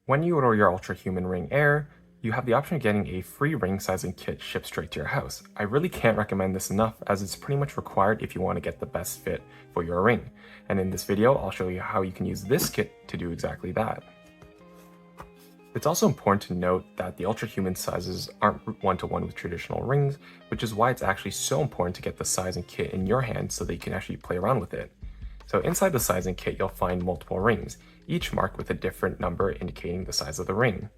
When you order your Ultrahuman Ring Air, you have the option of getting a free ring sizing kit shipped straight to your house. I really can't recommend this enough as it's pretty much required if you want to get the best fit for your ring. And in this video, I'll show you how you can use this kit to do exactly that. It's also important to note that the Ultrahuman sizes aren't one-to-one with traditional rings, which is why it's actually so important to get the sizing kit in your hand so that you can actually play around with it. So inside the sizing kit, you'll find multiple rings, each marked with a different number indicating the size of the ring.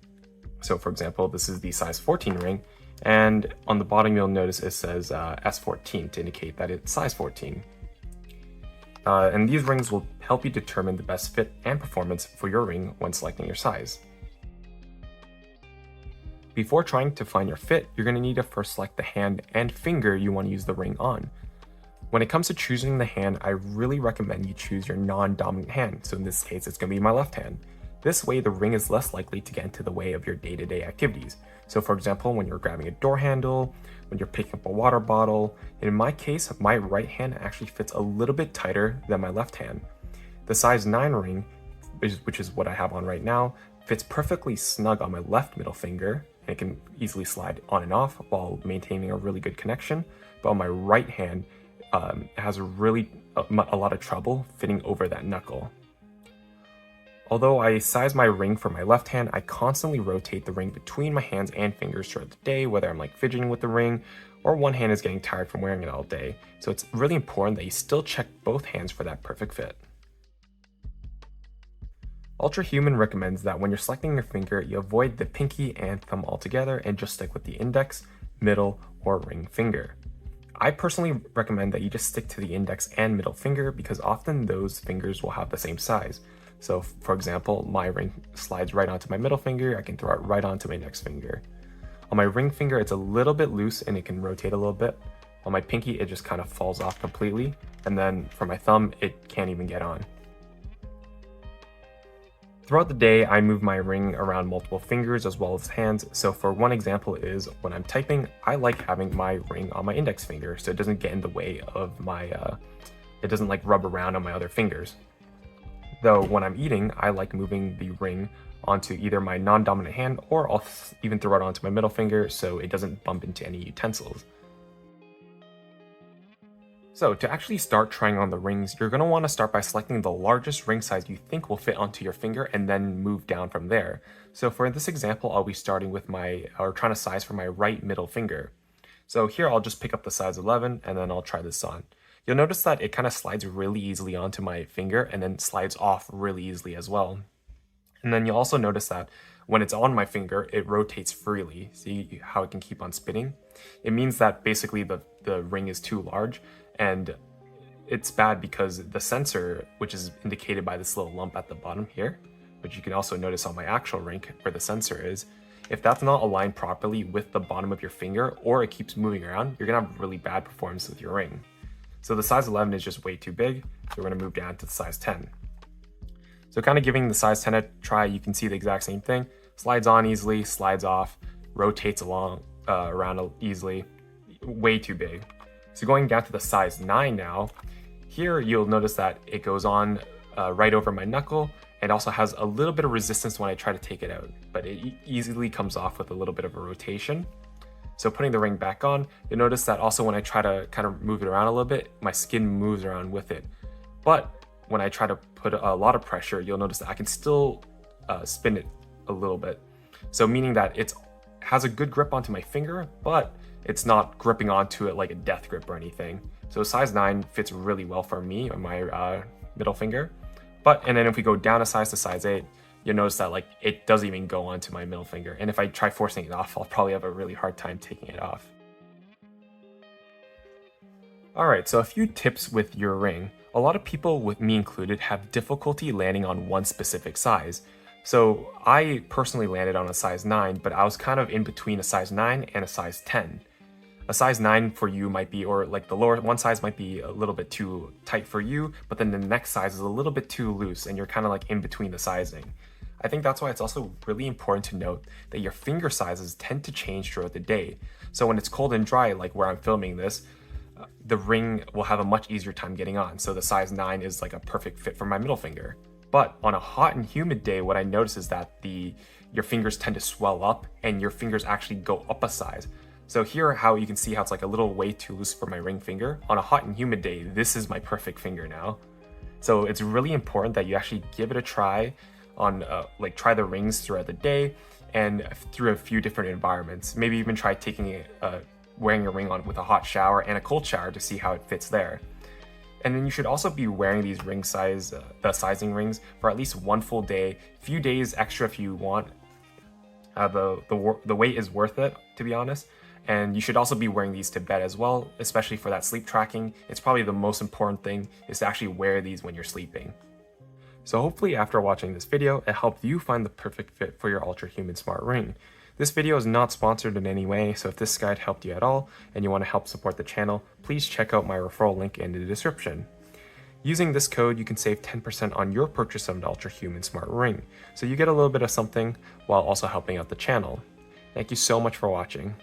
So for example, this is the size 14 ring, and on the bottom you'll notice it says S14 to indicate that it's size 14. And these rings will help you determine the best fit and performance for your ring when selecting your size. Before trying to find your fit, you're going to need to first select the hand and finger you want to use the ring on. When it comes to choosing the hand, I really recommend you choose your non-dominant hand, so in this case it's going to be my left hand. This way the ring is less likely to get into the way of your day-to-day activities. So for example, when you're grabbing a door handle, when you're picking up a water bottle, and in my case, my right hand actually fits a little bit tighter than my left hand. The size 9 ring, which is what I have on right now, fits perfectly snug on my left middle finger, and it can easily slide on and off while maintaining a really good connection, but on my right hand, it has a lot of trouble fitting over that knuckle. Although I size my ring for my left hand, I constantly rotate the ring between my hands and fingers throughout the day, whether I'm like fidgeting with the ring or one hand is getting tired from wearing it all day. So it's really important that you still check both hands for that perfect fit. Ultrahuman recommends that when you're selecting your finger, you avoid the pinky and thumb altogether and just stick with the index, middle, or ring finger. I personally recommend that you just stick to the index and middle finger because often those fingers will have the same size. So for example, my ring slides right onto my middle finger, I can throw it right onto my index finger. On my ring finger, it's a little bit loose and it can rotate a little bit. On my pinky, it just kind of falls off completely. And then for my thumb, it can't even get on. Throughout the day, I move my ring around multiple fingers as well as hands. So for one example is when I'm typing, I like having my ring on my index finger so it doesn't get in the way of my, it doesn't like rub around on my other fingers. Though when I'm eating, I like moving the ring onto either my non-dominant hand or I'll even throw it onto my middle finger so it doesn't bump into any utensils. So to actually start trying on the rings, you're going to want to start by selecting the largest ring size you think will fit onto your finger and then move down from there. So for this example, I'll be starting with trying to size for my right middle finger. So here I'll just pick up the size 11 and then I'll try this on. You'll notice that it kind of slides really easily onto my finger and then slides off really easily as well. And then you'll also notice that when it's on my finger, it rotates freely. See how it can keep on spinning? It means that basically the ring is too large. And it's bad because the sensor, which is indicated by this little lump at the bottom here, which you can also notice on my actual ring where the sensor is, if that's not aligned properly with the bottom of your finger or it keeps moving around, you're gonna have really bad performance with your ring. So the size 11 is just way too big, so we're gonna move down to the size 10. So kind of giving the size 10 a try, you can see the exact same thing. Slides on easily, slides off, rotates around easily, way too big. So going down to the size 9 now, here you'll notice that it goes on right over my knuckle and also has a little bit of resistance when I try to take it out, but it easily comes off with a little bit of a rotation. So putting the ring back on, you'll notice that also when I try to kind of move it around a little bit, my skin moves around with it. But when I try to put a lot of pressure, you'll notice that I can still spin it a little bit. So meaning that it has a good grip onto my finger, but it's not gripping onto it like a death grip or anything. So size 9 fits really well for me on my middle finger. And then if we go down a size to size 8, you'll notice that like it doesn't even go onto my middle finger. And if I try forcing it off, I'll probably have a really hard time taking it off. Alright, so a few tips with your ring. A lot of people, with me included, have difficulty landing on one specific size. So I personally landed on a size 9, but I was kind of in between a size 9 and a size 10. A size 9 for you might be, or like the lower one size might be a little bit too tight for you, but then the next size is a little bit too loose and you're kind of like in between the sizing. I think that's why it's also really important to note that your finger sizes tend to change throughout the day. So when it's cold and dry, like where I'm filming this, the ring will have a much easier time getting on. So the size 9 is like a perfect fit for my middle finger. But on a hot and humid day, what I notice is that your fingers tend to swell up and your fingers actually go up a size. So here how you can see how it's like a little way too loose for my ring finger. On a hot and humid day, this is my perfect finger now. So it's really important that you actually give it a try on try the rings throughout the day and through a few different environments. Maybe even try wearing a ring on with a hot shower and a cold shower to see how it fits there. And then you should also be wearing these the sizing rings for at least one full day, few days extra if you want. The wait is worth it, to be honest. And you should also be wearing these to bed as well, especially for that sleep tracking. It's probably the most important thing is to actually wear these when you're sleeping. So hopefully after watching this video, it helped you find the perfect fit for your Ultrahuman smart ring. This video is not sponsored in any way, so if this guide helped you at all and you want to help support the channel, please check out my referral link in the description. Using this code, you can save 10% on your purchase of an Ultrahuman smart ring, so you get a little bit of something while also helping out the channel. Thank you so much for watching.